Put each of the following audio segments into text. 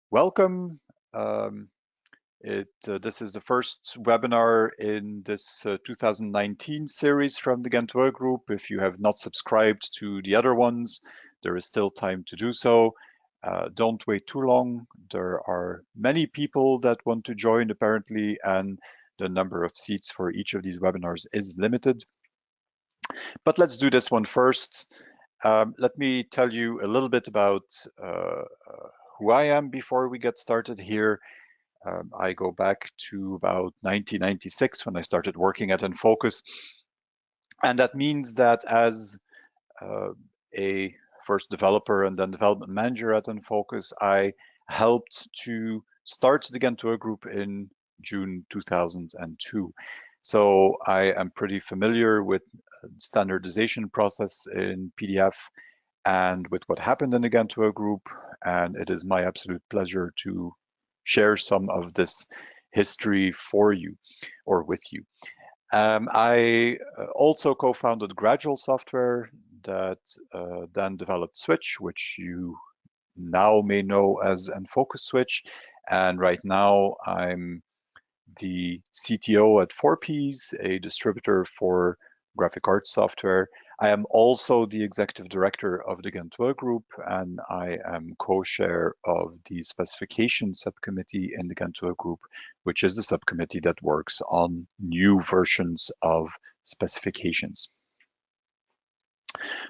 Welcome. This is the first webinar in this 2019 series from the Ghent Workgroup. If you have not subscribed to the other ones, there is still time to do so. Don't wait too long. There are many people that want to join apparently, and the number of seats for each of these webinars is limited. But let's do this one first. Let me tell you a little bit about who I am before we get started here. I go back to about 1996 when I started working at Enfocus. And that means that as a first developer and then development manager at Enfocus, I helped to start the Ghent Workgroup in June 2002. So I am pretty familiar with the standardization process in PDF and with what happened in the Ghent Workgroup, and it is my absolute pleasure to share some of this history for you or with you. I also co-founded Gradual Software that then developed Switch, which you now may know as Enfocus Switch. And right now I'm the CTO at 4Ps, a distributor for graphic arts software. I am also the executive director of the Ghent Workgroup, and I am co-chair of the specification subcommittee in the Ghent Workgroup, which is the subcommittee that works on new versions of specifications.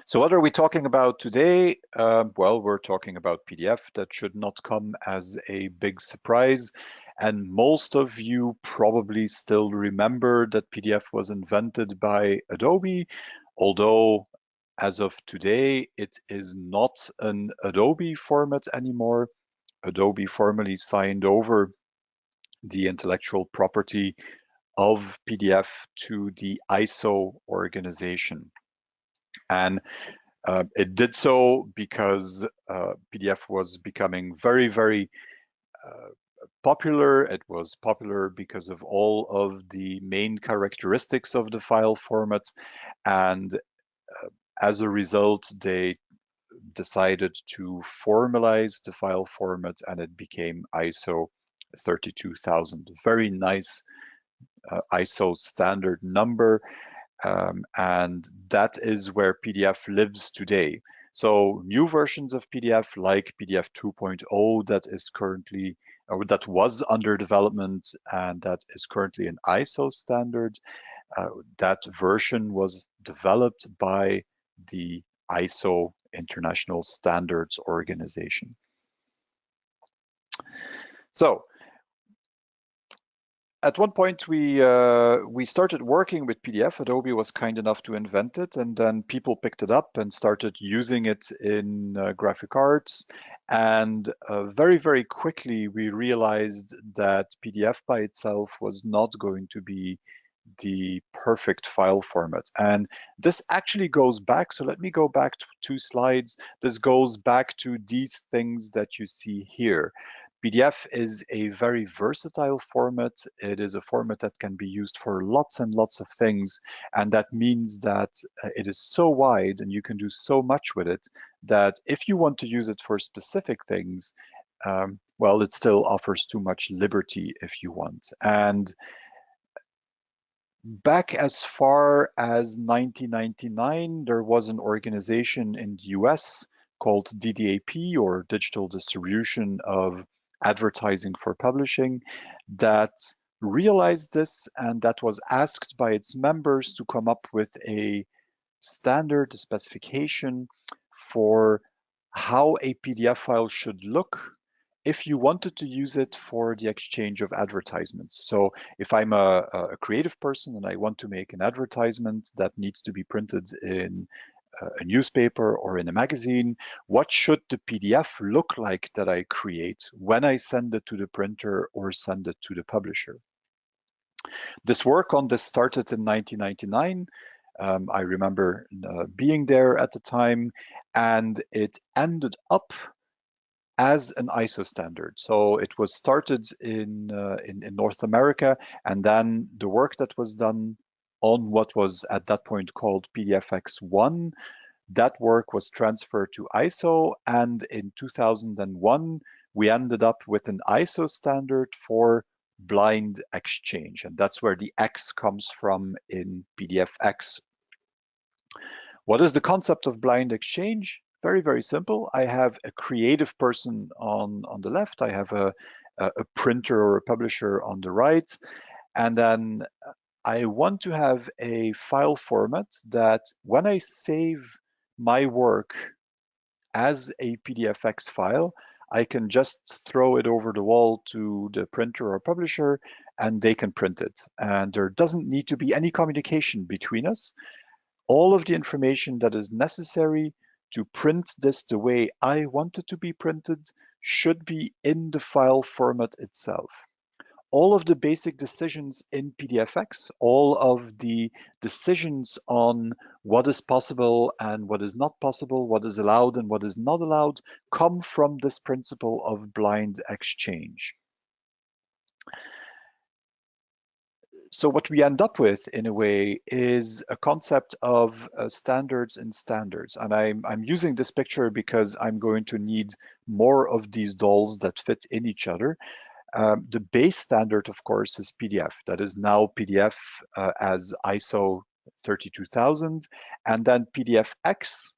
So what are we talking about today? Well, we're talking about PDF. That should not come as a big surprise. And most of you probably still remember that PDF was invented by Adobe, although as of today, it is not an Adobe format anymore. Adobe formally signed over the intellectual property of PDF to the ISO organization. And it did so because PDF was becoming very, very popular. It was popular because of all of the main characteristics of the file format. And as a result, they decided to formalize the file format, and it became ISO 32000. Very nice ISO standard number. And that is where PDF lives today. So new versions of PDF like PDF 2.0 that is currently, or that was under development and that is currently an ISO standard, that version was developed by the ISO International Standards Organization. So at one point, we started working with PDF. Adobe was kind enough to invent it, and then people picked it up and started using it in graphic arts. And very, very quickly, we realized that PDF by itself was not going to be the perfect file format. And this actually goes back, so let me go back to 2 slides. This goes back to these things that you see here. PDF is a very versatile format. It is a format that can be used for lots and lots of things. And that means that it is so wide and you can do so much with it that if you want to use it for specific things, well, it still offers too much liberty if you want. And back as far as 1999, there was an organization in the US called DDAP, or Digital Distribution of Advertising for Publishing, that realized this and that was asked by its members to come up with a standard specification for how a PDF file should look if you wanted to use it for the exchange of advertisements. So if I'm a creative person and I want to make an advertisement that needs to be printed in a newspaper or in a magazine, what should the PDF look like that I create when I send it to the printer or send it to the publisher? This work on this started in 1999. I remember being there at the time, and it ended up as an ISO standard. So it was started in North America, and then the work that was done on what was at that point called PDFX1, that work was transferred to ISO, and in 2001, we ended up with an ISO standard for blind exchange, and that's where the X comes from in PDFX. What is the concept of blind exchange? Very, very simple. I have a creative person on the left. I have a printer or a publisher on the right. And then I want to have a file format that when I save my work as a PDFX file, I can just throw it over the wall to the printer or publisher and they can print it. And there doesn't need to be any communication between us. All of the information that is necessary to print this the way I want it to be printed should be in the file format itself. All of the basic decisions in PDFX, all of the decisions on what is possible and what is not possible, what is allowed and what is not allowed, come from this principle of blind exchange. So what we end up with, in a way, is a concept of standards in standards. And I'm using this picture because I'm going to need more of these dolls that fit in each other. The base standard, of course, is PDF. That is now PDF as ISO 32000. And then PDFX,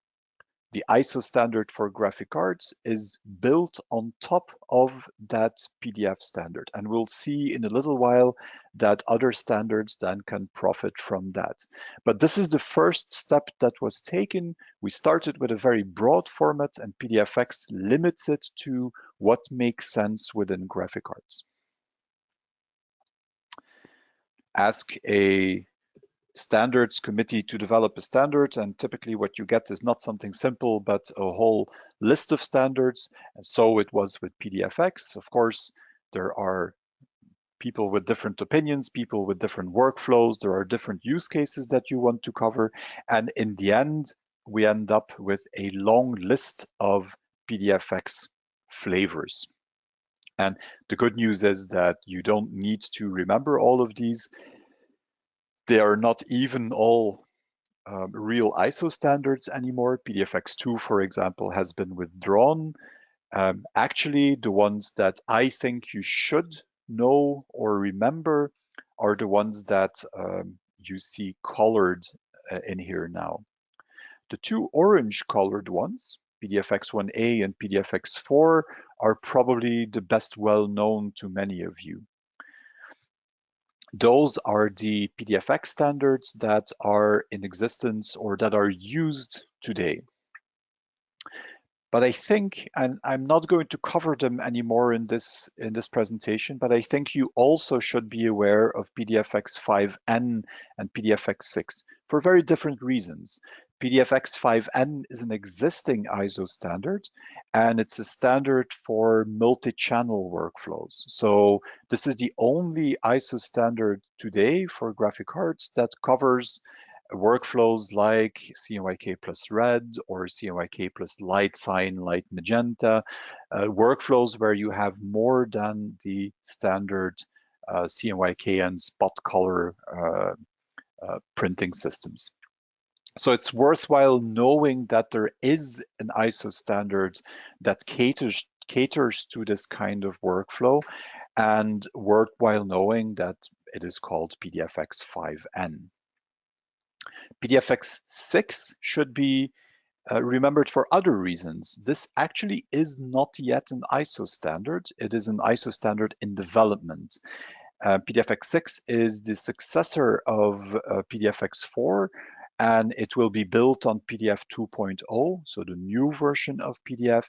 the ISO standard for graphic cards, is built on top of that PDF standard. And we'll see in a little while that other standards then can profit from that. But this is the first step that was taken. We started with a very broad format, and PDFX limits it to what makes sense within graphic cards. Ask a standards committee to develop a standard, and typically what you get is not something simple but a whole list of standards. And so it was with PDFX. Of course, there are people with different opinions, people with different workflows, there are different use cases that you want to cover, and in the end we end up with a long list of PDFX flavors. And the good news is that you don't need to remember all of these. They are not even all real ISO standards anymore. PDFX2, for example, has been withdrawn. Actually, the ones that I think you should know or remember are the ones that you see colored in here now. The two orange colored ones, PDFX1A and PDFX4, are probably the best well known to many of you. Those are the PDFX standards that are in existence or that are used today. But I think, and I'm not going to cover them anymore in this presentation, but I think you also should be aware of PDFX5N and PDFX6 for very different reasons. PDFX5N is an existing ISO standard, and it's a standard for multi-channel workflows. So this is the only ISO standard today for graphic cards that covers workflows like CMYK plus red or CMYK plus light cyan, light magenta, workflows where you have more than the standard CMYK and spot color printing systems. So it's worthwhile knowing that there is an ISO standard that caters to this kind of workflow, and worthwhile knowing that it is called PDFX5N. PDFX6 should be remembered for other reasons. This actually is not yet an ISO standard. It is an ISO standard in development. PDFX6 is the successor of PDFX4, and it will be built on PDF 2.0, so the new version of PDF,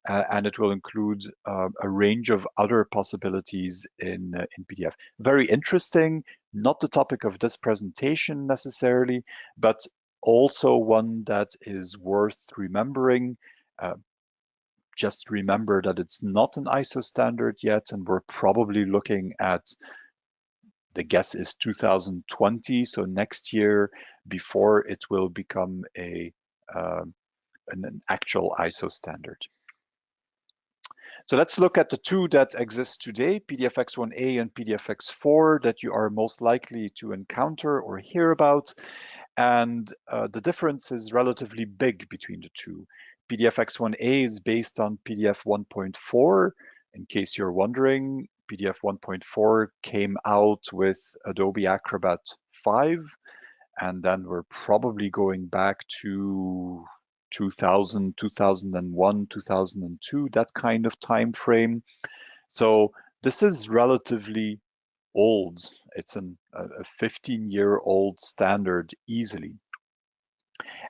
and it will include a range of other possibilities in PDF. Very interesting, not the topic of this presentation necessarily, but also one that is worth remembering. Just remember that it's not an ISO standard yet, and we're probably looking at, the guess is 2020, so next year, before it will become an actual ISO standard. So let's look at the two that exist today, PDFX1A and PDFX4, that you are most likely to encounter or hear about. And the difference is relatively big between the two. PDFX1A is based on PDF 1.4. In case you're wondering, PDF 1.4 came out with Adobe Acrobat 5, and then we're probably going back to 2000, 2001, 2002, that kind of time frame. So this is relatively old. It's a 15-year-old standard easily.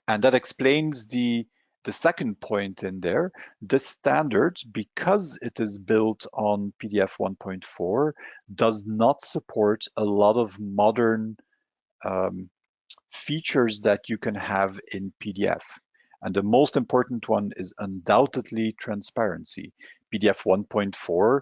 And that explains the second point in there. This standard, because it is built on PDF 1.4, does not support a lot of modern features that you can have in PDF. And the most important one is undoubtedly transparency. PDF 1.4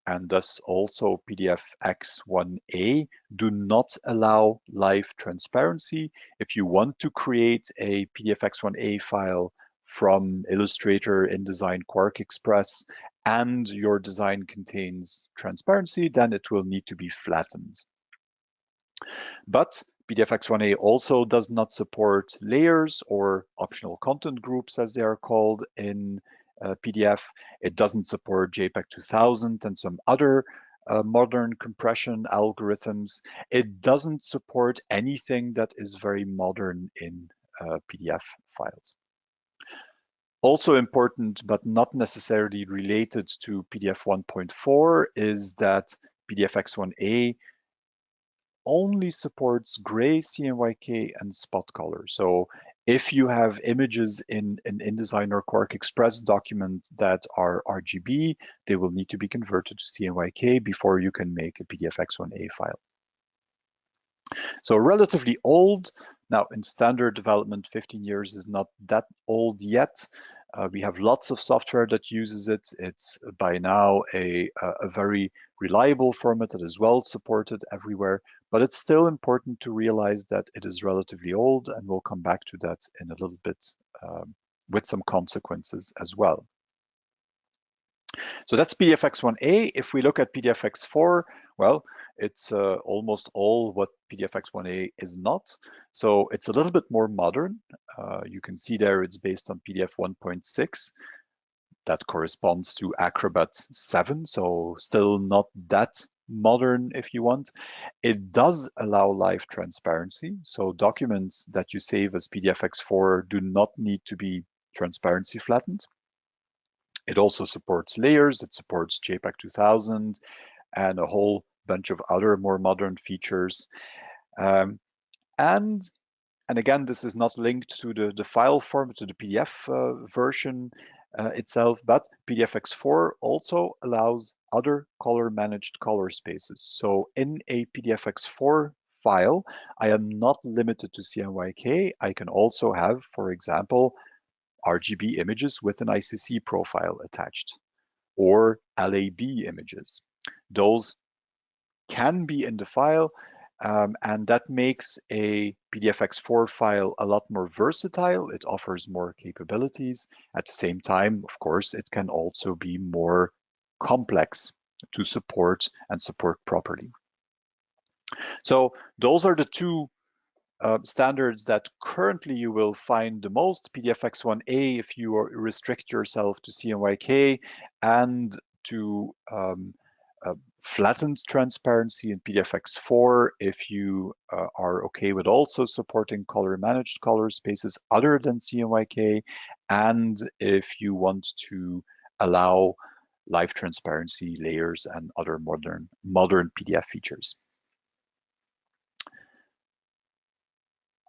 and thus also PDFX1A do not allow live transparency. If you want to create a PDFX1A file from Illustrator, InDesign, QuarkXPress, and your design contains transparency, then it will need to be flattened. But PDFX1A also does not support layers or optional content groups, as they are called in PDF. It doesn't support JPEG 2000 and some other modern compression algorithms. It doesn't support anything that is very modern in PDF files. Also important, but not necessarily related to PDF 1.4, is that PDFX1A only supports gray, CMYK, and spot color. So if you have images in an InDesign or QuarkXPress document that are RGB, they will need to be converted to CMYK before you can make a PDFX1A file. So relatively old. Now in standard development, 15 years is not that old yet. We have lots of software that uses it. It's by now a very reliable format that is well supported everywhere, but it's still important to realize that it is relatively old, and we'll come back to that in a little bit with some consequences as well. So that's PDFX1A. If we look at PDFX4, well, it's almost all what PDFX1A is not. So it's a little bit more modern. You can see there it's based on PDF 1.6. That corresponds to Acrobat 7, so still not that modern if you want. It does allow live transparency, so documents that you save as PDFX4 do not need to be transparency flattened. It also supports layers, it supports JPEG 2000, and a whole bunch of other more modern features. And again, this is not linked to the file format, to the PDF version itself, but PDFX4 also allows other color managed color spaces. So in a PDFX4 file, I am not limited to CMYK. I can also have, for example, RGB images with an ICC profile attached, or LAB images. Those can be in the file, and that makes a PDFX4 file a lot more versatile. It offers more capabilities. At the same time, of course, it can also be more complex to support and support properly. So those are the two standards that currently you will find the most. PDFX1A if you restrict yourself to CMYK, and to flattened transparency in PDFX4 if you are okay with also supporting color managed color spaces other than CMYK, and if you want to allow live transparency, layers, and other modern PDF features.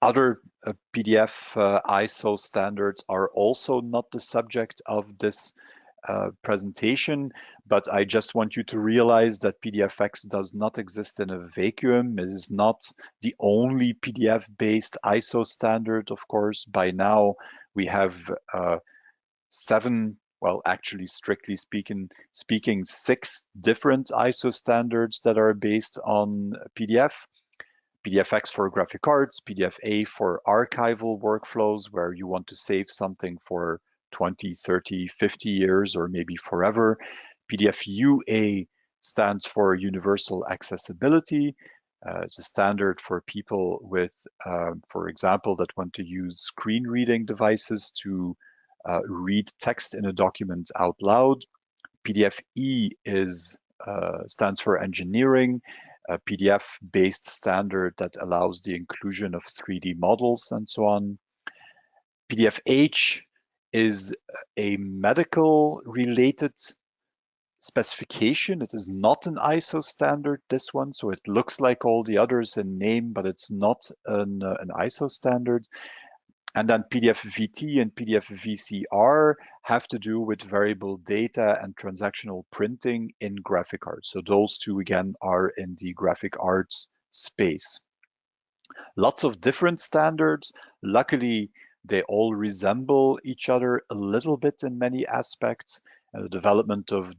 Other PDF ISO standards are also not the subject of this presentation, but I just want you to realize that PDFX does not exist in a vacuum. It is not the only PDF-based ISO standard, of course. By now, we have 7, well, actually, strictly speaking, 6 different ISO standards that are based on PDF. PDFX for graphic arts, PDFA for archival workflows, where you want to save something for 20, 30, 50 years, or maybe forever. PDFUA stands for universal accessibility. It's a standard for people with, for example, that want to use screen reading devices to read text in a document out loud. PDFE stands for engineering, a PDF-based standard that allows the inclusion of 3D models and so on. PDFH is a medical-related specification. It is not an ISO standard, this one, so it looks like all the others in name, but it's not an ISO standard. And then PDFVT and PDFVCR have to do with variable data and transactional printing in graphic arts. So those two, again, are in the graphic arts space. Lots of different standards. Luckily, they all resemble each other a little bit in many aspects. The development of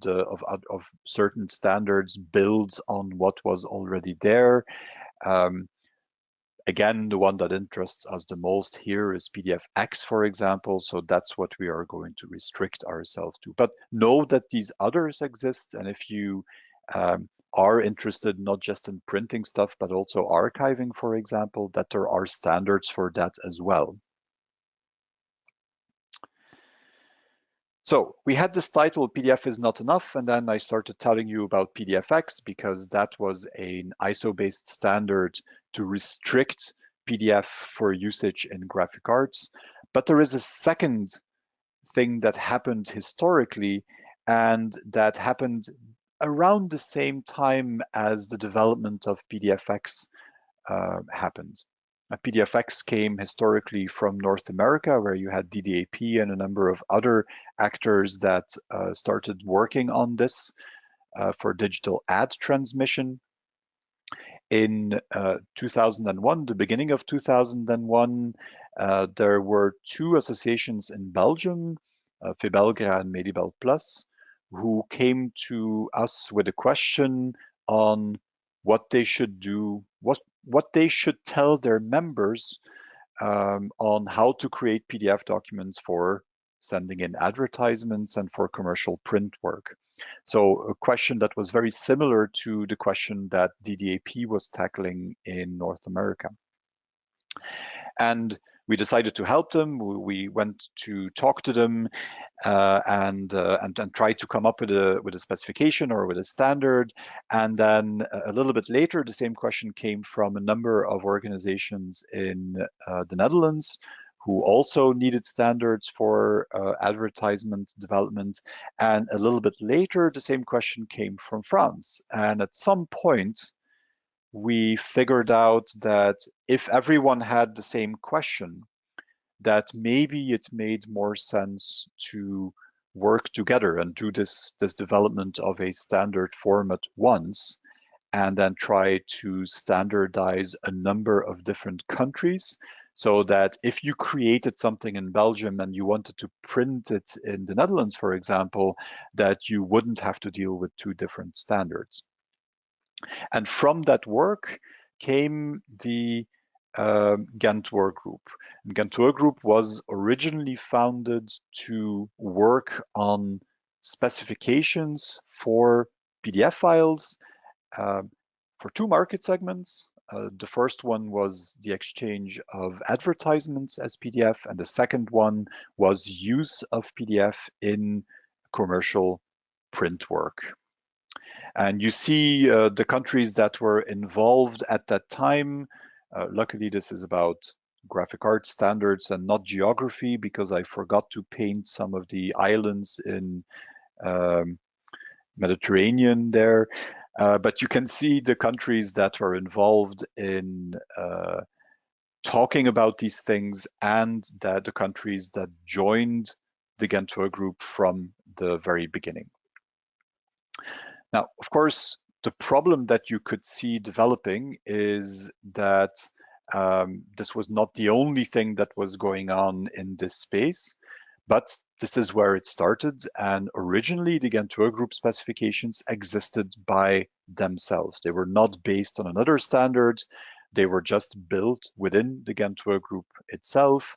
certain standards builds on what was already there. Again, the one that interests us the most here is PDFX, for example, so that's what we are going to restrict ourselves to. But know that these others exist, and if you are interested not just in printing stuff, but also archiving, for example, that there are standards for that as well. So we had this title, PDF is not enough, and then I started telling you about PDFX because that was an ISO-based standard to restrict PDF for usage in graphic arts. But there is a second thing that happened historically, and that happened around the same time as the development of PDFX happened. PDFX came historically from North America, where you had DDAP and a number of other actors that started working on this for digital ad transmission. In 2001, the beginning of 2001, there were two associations in Belgium, Febelgra and Medibel Plus, who came to us with a question on what they should do, what they should tell their members on how to create PDF documents for sending in advertisements and for commercial print work. So a question that was very similar to the question that DDAP was tackling in North America. And we decided to help them. We went to talk to them and try to come up with a specification or with a standard. And then a little bit later, the same question came from a number of organizations in the Netherlands who also needed standards for advertisement development. And a little bit later, the same question came from France. And at some point, we figured out that if everyone had the same question, that maybe it made more sense to work together and do this development of a standard format once, and then try to standardize a number of different countries, so that if you created something in Belgium and you wanted to print it in the Netherlands, for example, that you wouldn't have to deal with two different standards. And from that work came the Ghent Workgroup. Ghent Workgroup was originally founded to work on specifications for PDF files for two market segments. The first one was the exchange of advertisements as PDF, and the second one was use of PDF in commercial print work. And you see the countries that were involved at that time. Luckily, this is about graphic arts standards and not geography, because I forgot to paint some of the islands in Mediterranean there. But you can see the countries that were involved in talking about these things, and that the countries that joined the Ghent Workgroup from the very beginning. Now, of course, the problem that you could see developing is that this was not the only thing that was going on in this space, but this is where it started. And originally, the Ghent Workgroup specifications existed by themselves. They were not based on another standard. They were just built within the Ghent Workgroup itself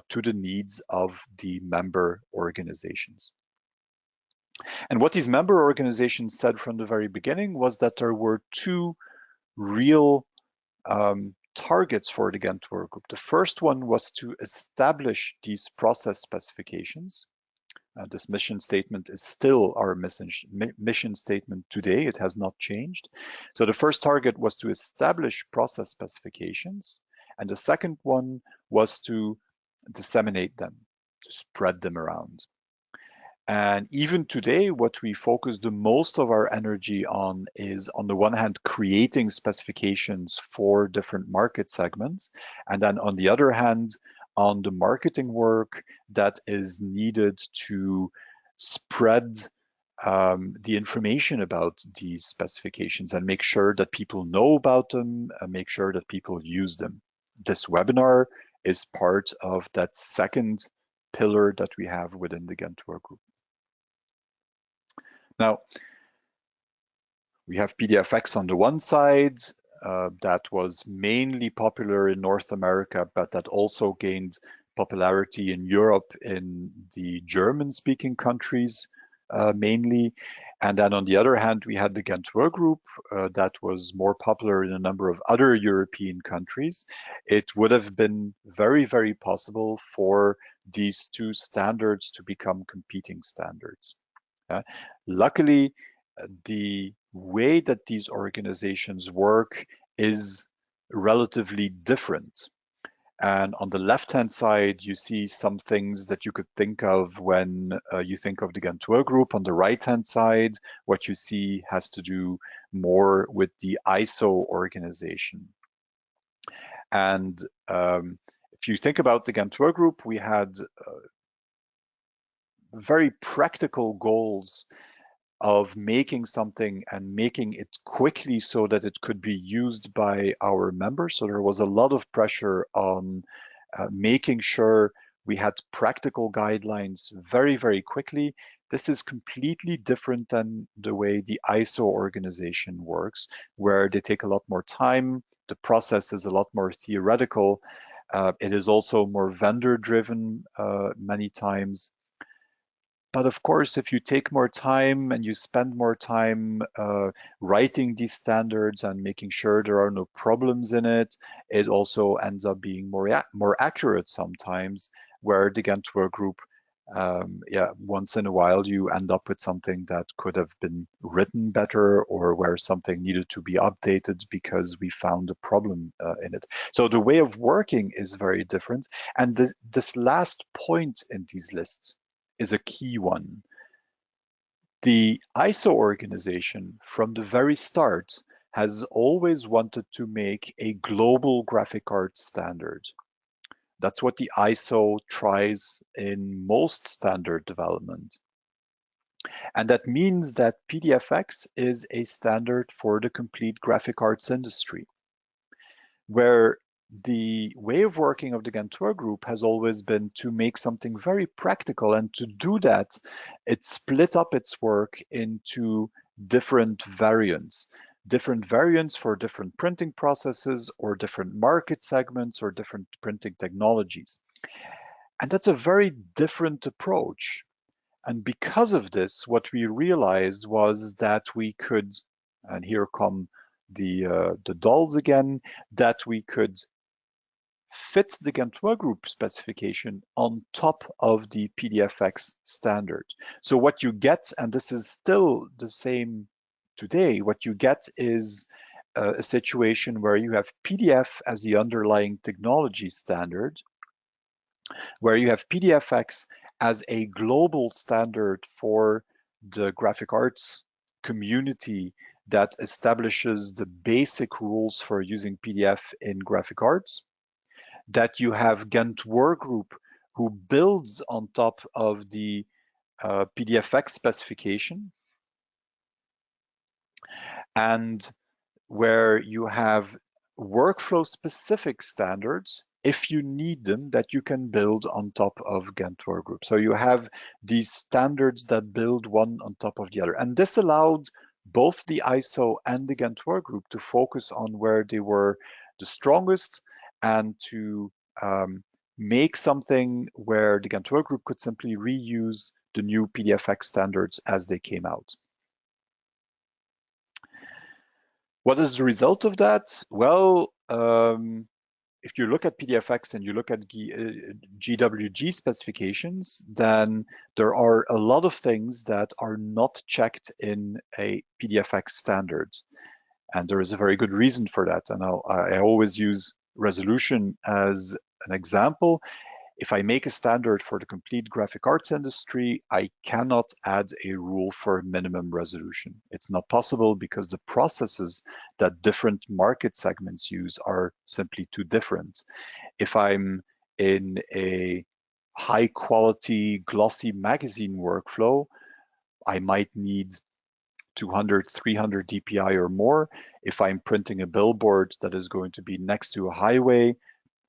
to the needs of the member organizations. And what these member organizations said from the very beginning was that there were two real targets for the Ghent Workgroup. The first one was to establish these process specifications. This mission statement is still our mission statement today. It has not changed. So the first target was to establish process specifications. And the second one was to disseminate them, to spread them around. And even today, what we focus the most of our energy on is, on the one hand, creating specifications for different market segments. And then on the other hand, on the marketing work that is needed to spread the information about these specifications and make sure that people know about them and make sure that people use them. This webinar is part of that second pillar that we have within the Ghent Workgroup. Now, we have PDFX on the one side, that was mainly popular in North America, but that also gained popularity in Europe in the German-speaking countries mainly. And then on the other hand, we had the Ghent Workgroup that was more popular in a number of other European countries. It would have been very, very possible for these two standards to become competing standards. Luckily, the way that these organizations work is relatively different. And on the left-hand side, you see some things that you could think of when you think of the Ghent Workgroup. On the right-hand side, what you see has to do more with the ISO organization. And if you think about the Ghent Workgroup, we had very practical goals of making something and making it quickly so that it could be used by our members. So there was a lot of pressure on making sure we had practical guidelines very, very quickly. This is completely different than the way the ISO organization works, where they take a lot more time. The process is a lot more theoretical. It is also more vendor-driven many times. But of course, if you take more time and you spend more time writing these standards and making sure there are no problems in it, it also ends up being more accurate sometimes, where the Ghent Workgroup, once in a while you end up with something that could have been written better, or where something needed to be updated because we found a problem in it. So the way of working is very different. And this last point in these lists is a key one. The ISO organization, from the very start, has always wanted to make a global graphic arts standard. That's what the ISO tries in most standard development. And that means that PDFX is a standard for the complete graphic arts industry, where the way of working of the Ghent Workgroup has always been to make something very practical, and to do that, it split up its work into different variants for different printing processes, or different market segments, or different printing technologies. And that's a very different approach. And because of this, what we realized was that we could, and here come the dolls again, that we could fit the Ghent Workgroup specification on top of the PDFX standard. So what you get, and this is still the same today, what you get is a situation where you have PDF as the underlying technology standard, where you have PDFX as a global standard for the graphic arts community that establishes the basic rules for using PDF in graphic arts, that you have Ghent Workgroup, who builds on top of the PDFX specification, and where you have workflow-specific standards, if you need them, that you can build on top of Ghent Workgroup. So you have these standards that build one on top of the other. And this allowed both the ISO and the Ghent Workgroup to focus on where they were the strongest, and to make something where the Ghent Workgroup could simply reuse the new PDFX standards as they came out. What is the result of that? Well, if you look at PDFX and you look at GWG specifications, then there are a lot of things that are not checked in a PDFX standard. And there is a very good reason for that. And I always use resolution as an example. If I make a standard for the complete graphic arts industry, I cannot add a rule for minimum resolution. It's not possible because the processes that different market segments use are simply too different. If I'm in a high quality glossy magazine workflow, I might need 200, 300 DPI or more. If I'm printing a billboard that is going to be next to a highway,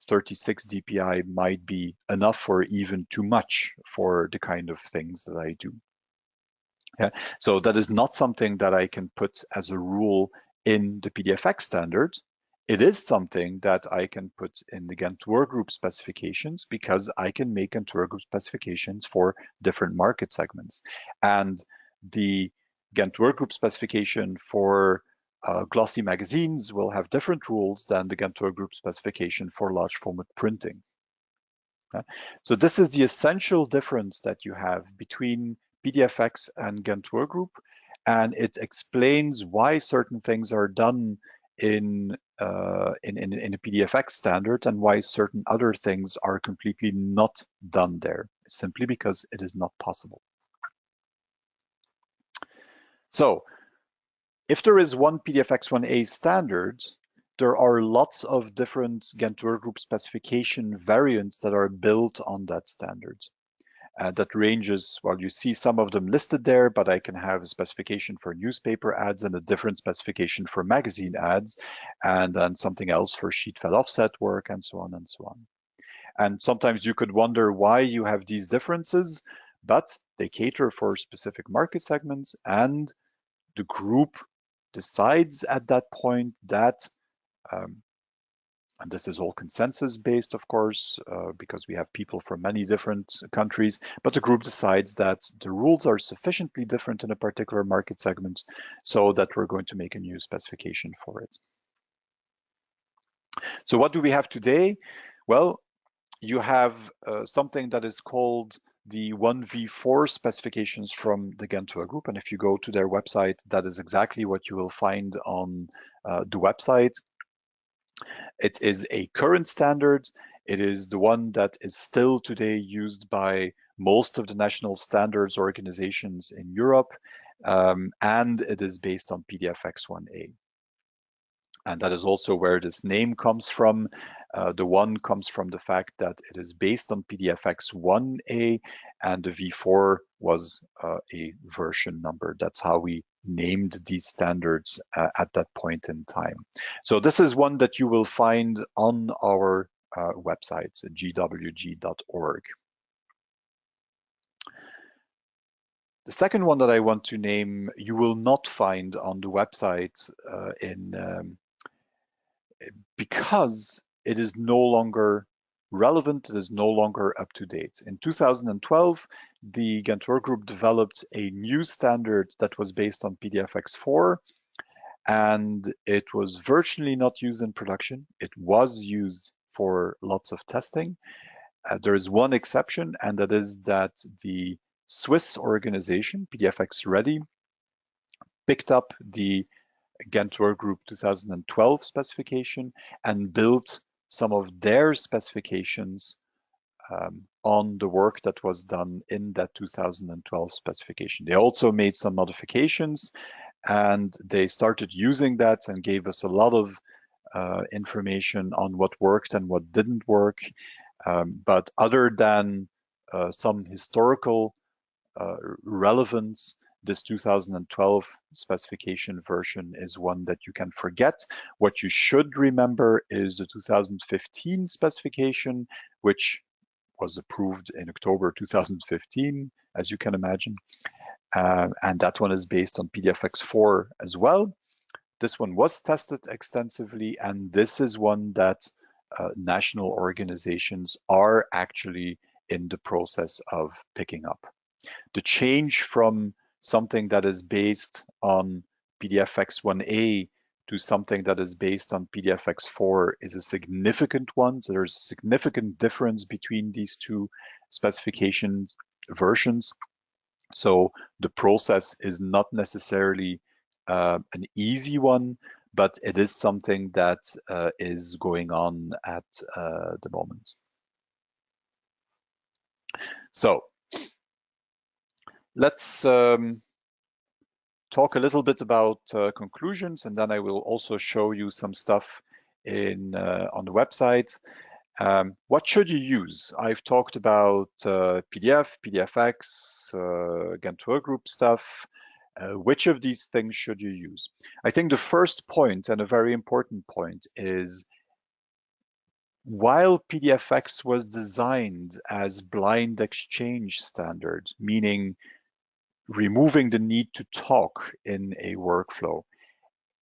36 DPI might be enough or even too much for the kind of things that I do. Yeah. So that is not something that I can put as a rule in the PDFX standard. It is something that I can put in the Ghent Workgroup specifications because I can make Ghent Workgroup specifications for different market segments. And the Ghent Workgroup specification for glossy magazines will have different rules than the Ghent Workgroup specification for large format printing. So this is the essential difference that you have between PDFX and Ghent Workgroup, and it explains why certain things are done in a PDFX standard and why certain other things are completely not done there, simply because it is not possible. So if there is one PDFX1A standard, there are lots of different Ghent Workgroup specification variants that are built on that standard. That ranges, well, you see some of them listed there, but I can have a specification for newspaper ads and a different specification for magazine ads, and then something else for sheet fed offset work, and so on and so on. And sometimes you could wonder why you have these differences, but they cater for specific market segments, and the group decides at that point that, and this is all consensus based, of course, because we have people from many different countries, but the group decides that the rules are sufficiently different in a particular market segment so that we're going to make a new specification for it. So what do we have today? Well, you have something that is called the 1v4 specifications from the Ghent Workgroup. And if you go to their website, that is exactly what you will find on the website. It is a current standard. It is the one that is still today used by most of the national standards organizations in Europe. And it is based on PDFX1A. And that is also where this name comes from. The 1 comes from the fact that it is based on PDFX1A, and the V4 was a version number. That's how we named these standards at that point in time. So this is one that you will find on our website, gwg.org. The second one that I want to name, you will not find on the website because it is no longer relevant, it is no longer up to date. In 2012, the Ghent Workgroup developed a new standard that was based on PDFX4, and it was virtually not used in production. It was used for lots of testing. There is one exception, and that is that the Swiss organization, PDFX Ready, picked up the Ghent Workgroup 2012 specification and built some of their specifications on the work that was done in that 2012 specification. They also made some modifications, and they started using that and gave us a lot of information on what worked and what didn't work. But other than some historical relevance, this 2012 specification version is one that you can forget. What you should remember is the 2015 specification, which was approved in October 2015, as you can imagine. And that one is based on PDFX4 as well. This one was tested extensively, and this is one that national organizations are actually in the process of picking up. The change from something that is based on PDFX1A to something that is based on PDFX4 is a significant one. So there's a significant difference between these two specification versions. So the process is not necessarily an easy one, but it is something that is going on at the moment. So let's talk a little bit about conclusions, and then I will also show you some stuff on the website. What should you use? I've talked about PDF, PDFX, Ghent Workgroup stuff. Which of these things should you use? I think the first point, and a very important point, is while PDFX was designed as blind exchange standard, meaning removing the need to talk in a workflow,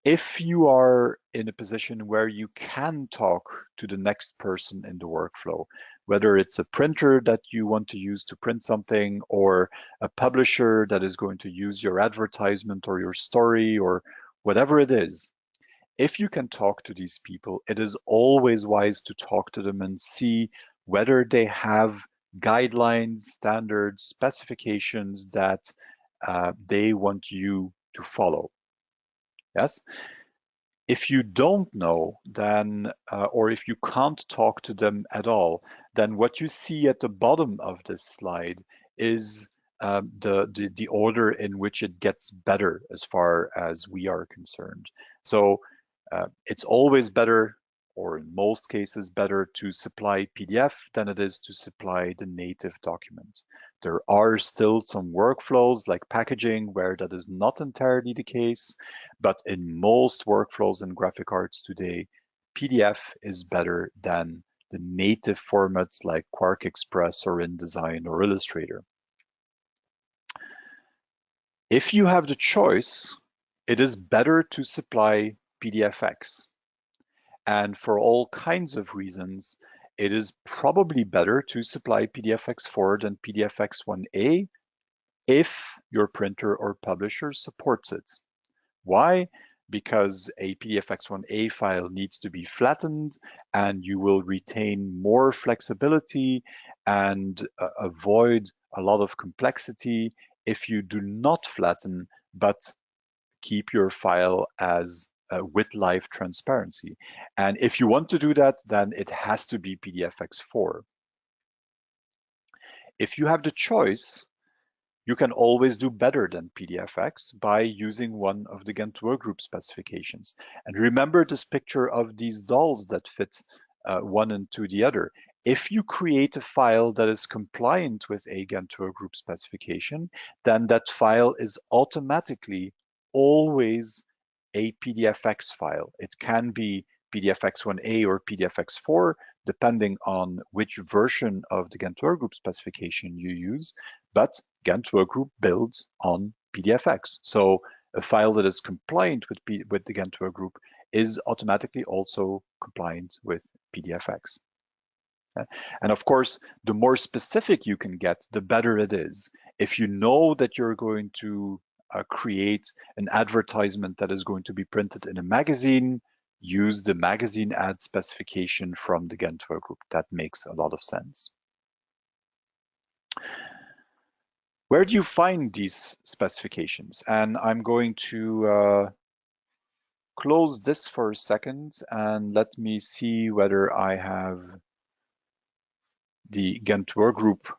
if you are in a position where you can talk to the next person in the workflow, whether it's a printer that you want to use to print something, or a publisher that is going to use your advertisement or your story or whatever it is, if you can talk to these people, it is always wise to talk to them and see whether they have guidelines, standards, specifications that they want you to follow. Yes. If you don't know, then, or if you can't talk to them at all, then what you see at the bottom of this slide is the order in which it gets better as far as we are concerned. So it's always better, or in most cases better, to supply PDF than it is to supply the native document. There are still some workflows like packaging where that is not entirely the case, but in most workflows in graphic arts today, PDF is better than the native formats like Quark Express or InDesign or Illustrator. If you have the choice, it is better to supply PDFX. And for all kinds of reasons, it is probably better to supply PDFX4 than PDFX1A if your printer or publisher supports it. Why? Because a PDFX1A file needs to be flattened, and you will retain more flexibility and avoid a lot of complexity if you do not flatten, but keep your file as with live transparency. And if you want to do that, then it has to be PDFX4. If you have the choice, you can always do better than PDFX by using one of the Ghent Workgroup specifications. And remember this picture of these dolls that fit one into the other. If you create a file that is compliant with a Ghent Workgroup specification, then that file is automatically always a PDFX file. It can be PDFX1A or PDFX4, depending on which version of the Ghent Workgroup specification you use, but Ghent Workgroup builds on PDFX. So a file that is compliant with the Ghent Workgroup is automatically also compliant with PDFX. And of course, the more specific you can get, the better it is. If you know that you're going to create an advertisement that is going to be printed in a magazine, use the magazine ad specification from the Ghent Workgroup. That makes a lot of sense. Where do you find these specifications? And I'm going to close this for a second and let me see whether I have the Ghent Workgroup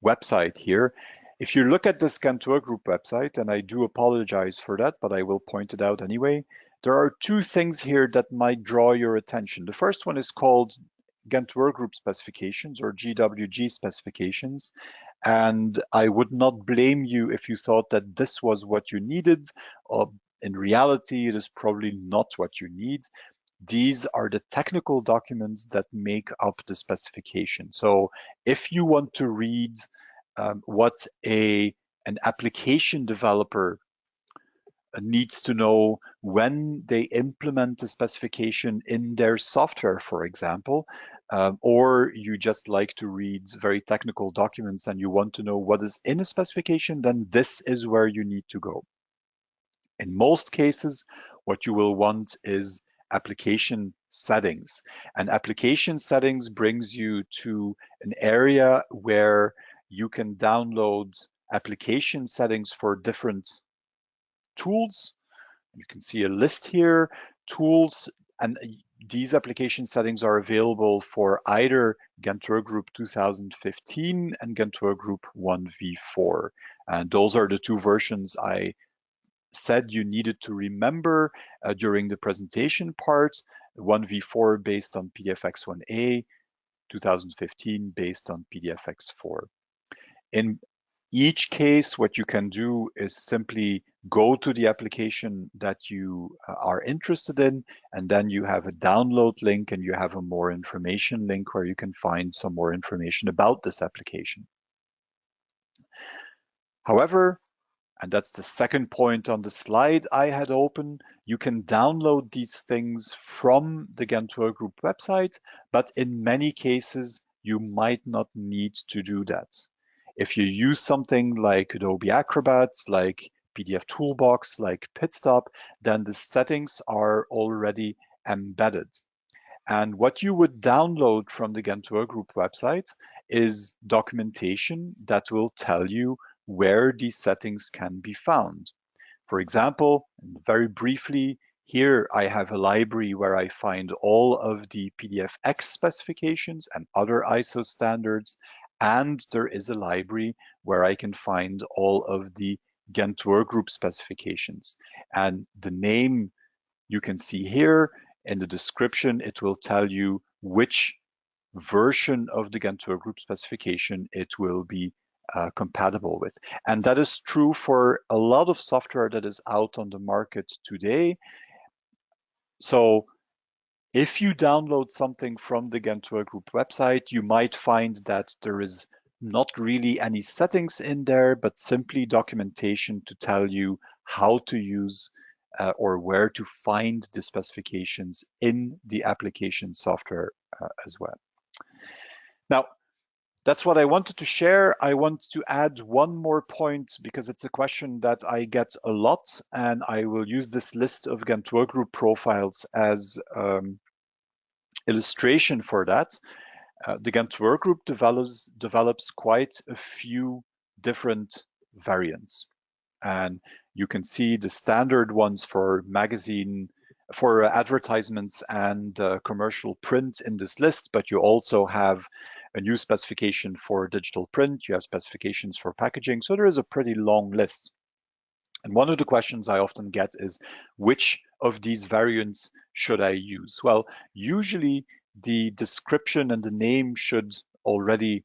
website here. If you look at this Ghent Workgroup website, and I do apologize for that, but I will point it out anyway, there are two things here that might draw your attention. The first one is called Ghent Workgroup specifications, or GWG specifications. And I would not blame you if you thought that this was what you needed. In reality, it is probably not what you need. These are the technical documents that make up the specification. So if you want to read what an application developer needs to know when they implement a specification in their software, for example, or you just like to read very technical documents and you want to know what is in a specification, then this is where you need to go. In most cases, what you will want is application settings. And application settings brings you to an area where you can download application settings for different tools. You can see a list here, tools, and these application settings are available for either Ghent Workgroup 2015 and Ghent Workgroup 1v4. And those are the two versions I said you needed to remember during the presentation part. 1v4 based on PDFX1A, 2015 based on PDFX4. In each case, what you can do is simply go to the application that you are interested in, and then you have a download link and you have a more information link where you can find some more information about this application. However, and that's the second point on the slide I had open, you can download these things from the Ghent Workgroup website, but in many cases, you might not need to do that. If you use something like Adobe Acrobat, like PDF Toolbox, like Pitstop, then the settings are already embedded. And what you would download from the Ghent Workgroup website is documentation that will tell you where these settings can be found. For example, very briefly, here I have a library where I find all of the PDFX specifications and other ISO standards, and there is a library where I can find all of the Ghent Workgroup specifications. And the name you can see here in the description, it will tell you which version of the Ghent Workgroup specification it will be compatible with. And that is true for a lot of software that is out on the market today. So if you download something from the Ghent Workgroup website, you might find that there is not really any settings in there, but simply documentation to tell you how to use or where to find the specifications in the application software as well. Now, that's what I wanted to share. I want to add one more point because it's a question that I get a lot, and I will use this list of Ghent Workgroup profiles as illustration for that. The Ghent Workgroup develops quite a few different variants. And you can see the standard ones for advertisements and commercial print in this list, but you also have a new specification for digital print, you have specifications for packaging, so there is a pretty long list. And one of the questions I often get is, which of these variants should I use? Well, usually the description and the name should already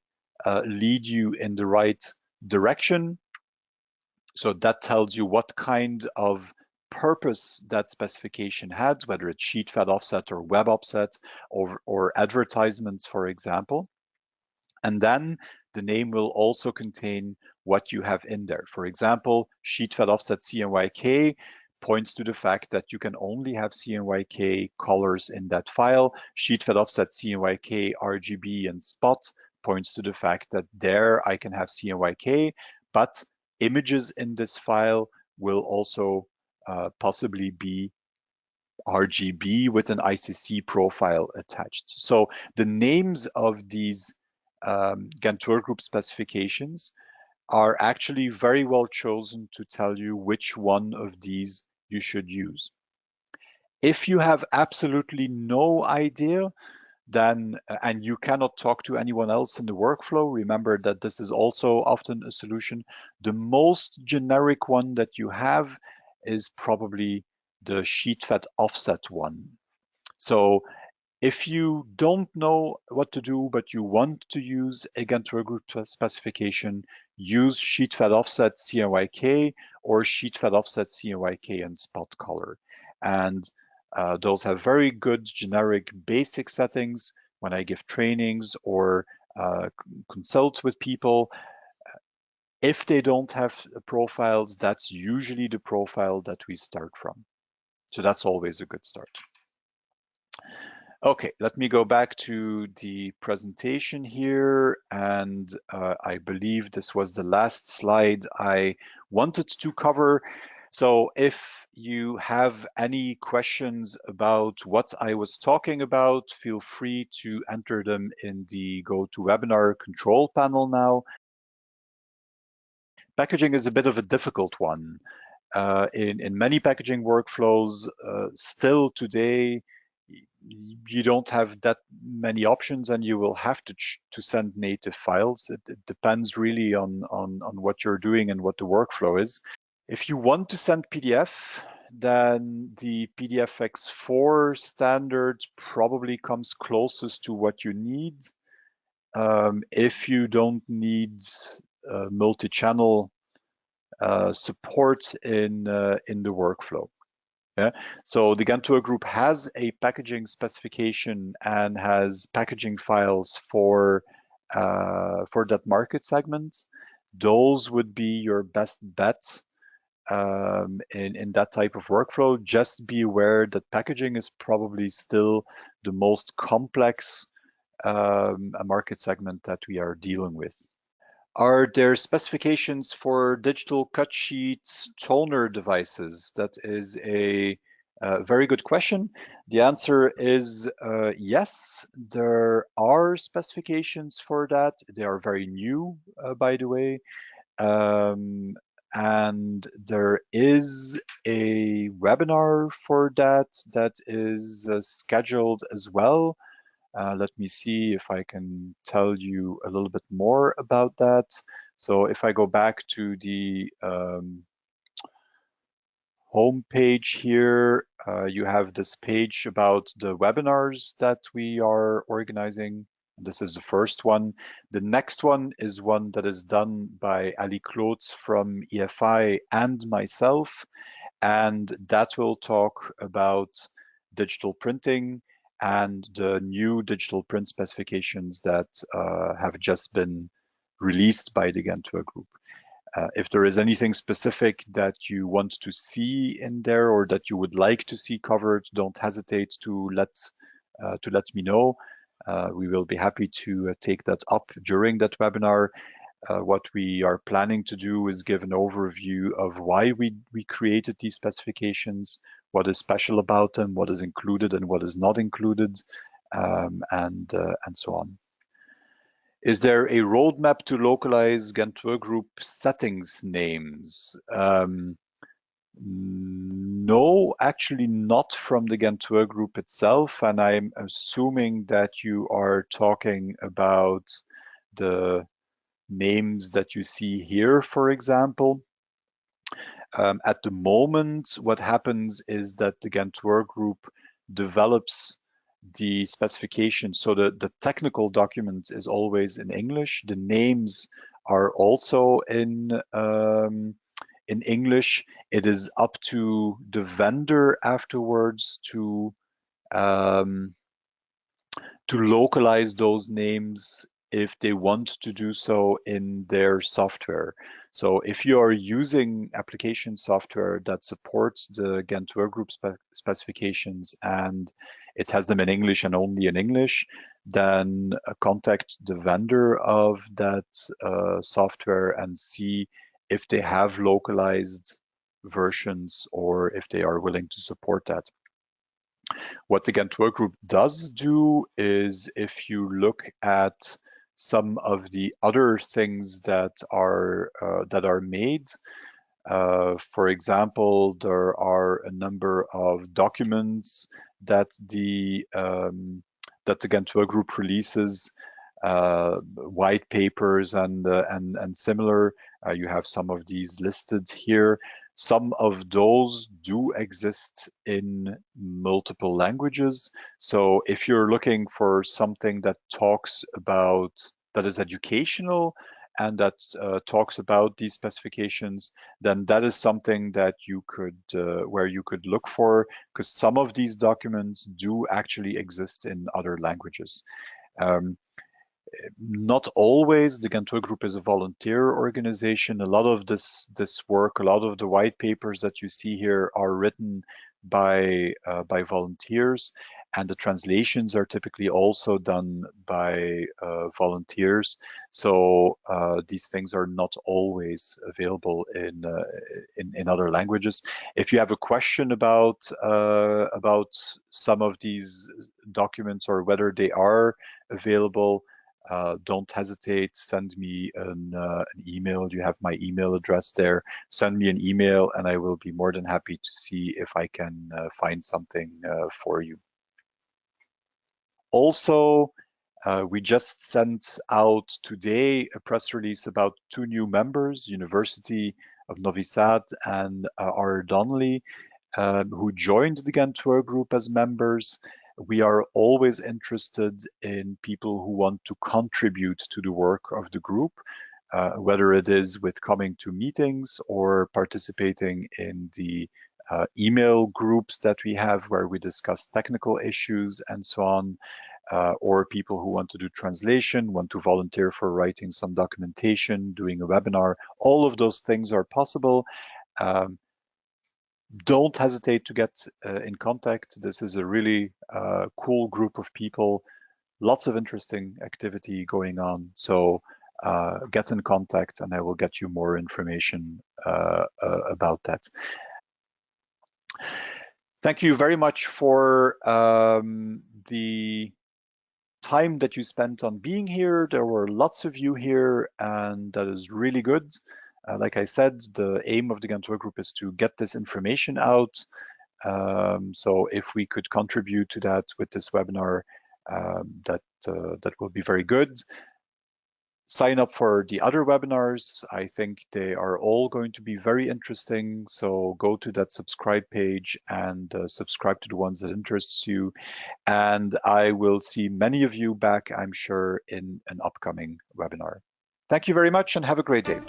lead you in the right direction. So that tells you what kind of purpose that specification had, whether it's sheet fed offset or web offset or advertisements, for example. And then the name will also contain what you have in there. For example, sheet fed offset CMYK points to the fact that you can only have CMYK colors in that file. Sheet fed offset CMYK RGB and spot points to the fact that there I can have CMYK, but images in this file will also possibly be RGB with an ICC profile attached. So the names of these Ghent Workgroup specifications are actually very well chosen to tell you which one of these you should use. If you have absolutely no idea, then, and you cannot talk to anyone else in the workflow, remember that this is also often a solution. The most generic one that you have is probably the sheet fed offset one. So if you don't know what to do, but you want to use a Ghent Workgroup specification, use sheet fed offset CMYK or sheet fed offset CMYK and spot color. And those have very good generic basic settings when I give trainings or consult with people. If they don't have profiles, that's usually the profile that we start from. So that's always a good start. Okay, let me go back to the presentation here, and I believe this was the last slide I wanted to cover. So if you have any questions about what I was talking about, feel free to enter them in the GoToWebinar control panel now. Packaging is a bit of a difficult one. In many packaging workflows, still today, you don't have that many options, and you will have to send native files. It depends really on what you're doing and what the workflow is. If you want to send PDF, then the PDFX4 standard probably comes closest to what you need. If you don't need multi-channel support in the workflow. Yeah. So the Ghent Workgroup has a packaging specification and has packaging files for that market segment. Those would be your best bet in that type of workflow. Just be aware that packaging is probably still the most complex market segment that we are dealing with. Are there specifications for digital cut sheets toner devices? That is a very good question. The answer is yes, there are specifications for that. They are very new, by the way. And there is a webinar for that is scheduled as well. Let me see if I can tell you a little bit more about that. So if I go back to the home page here, you have this page about the webinars that we are organizing. This is the first one. The next one is one that is done by Ali Klotz from EFI and myself, and that will talk about digital printing and the new digital print specifications that have just been released by the Ghent Workgroup. If there is anything specific that you want to see in there or that you would like to see covered, don't hesitate to let me know. We will be happy to take that up during that webinar. What we are planning to do is give an overview of why we created these specifications, what is special about them, what is included and what is not included, and so on. Is there a roadmap to localize Ghent Workgroup settings names? No, actually not from the Ghent Workgroup itself, and I'm assuming that you are talking about the names that you see here, for example. At the moment, what happens is that the Ghent Workgroup develops the specification. So the technical document is always in English. The names are also in English. It is up to the vendor afterwards to localize those names if they want to do so in their software. So if you are using application software that supports the Ghent Workgroup specifications and it has them in English and only in English, then contact the vendor of that software and see if they have localized versions or if they are willing to support that. What the Ghent Workgroup does do is, if you look at some of the other things that are made, for example, there are a number of documents that the Ghent Workgroup releases, white papers and similar. You have some of these listed here. Some of those do exist in multiple languages. So if you're looking for something that talks about, that is educational and that talks about these specifications, then that is something that you could, where you could look for, because some of these documents do actually exist in other languages. Not always. The Ghent Workgroup is a volunteer organization. A lot of this work, a lot of the white papers that you see here are written by volunteers, and the translations are typically also done by volunteers. So these things are not always available in other languages. If you have a question about some of these documents or whether they are available, don't hesitate. Send me an email. You have my email address there. Send me an email, and I will be more than happy to see if I can find something for you. Also, we just sent out today a press release about 2 new members, University of Novi Sad and R. Donnelly, who joined the Ghent Workgroup as members. We are always interested in people who want to contribute to the work of the group, whether it is with coming to meetings or participating in the email groups that we have where we discuss technical issues and so on, or people who want to do translation, want to volunteer for writing some documentation, doing a webinar. All of those things are possible. Don't hesitate to get in contact. This is a really cool group of people, lots of interesting activity going on. So get in contact and I will get you more information about that. Thank you very much for the time that you spent on being here. There were lots of you here, and that is really good. Like I said, the aim of the Ghent Workgroup is to get this information out. So if we could contribute to that with this webinar, that will be very good. Sign up for the other webinars. I think they are all going to be very interesting. So go to that subscribe page and subscribe to the ones that interests you. And I will see many of you back, I'm sure, in an upcoming webinar. Thank you very much and have a great day.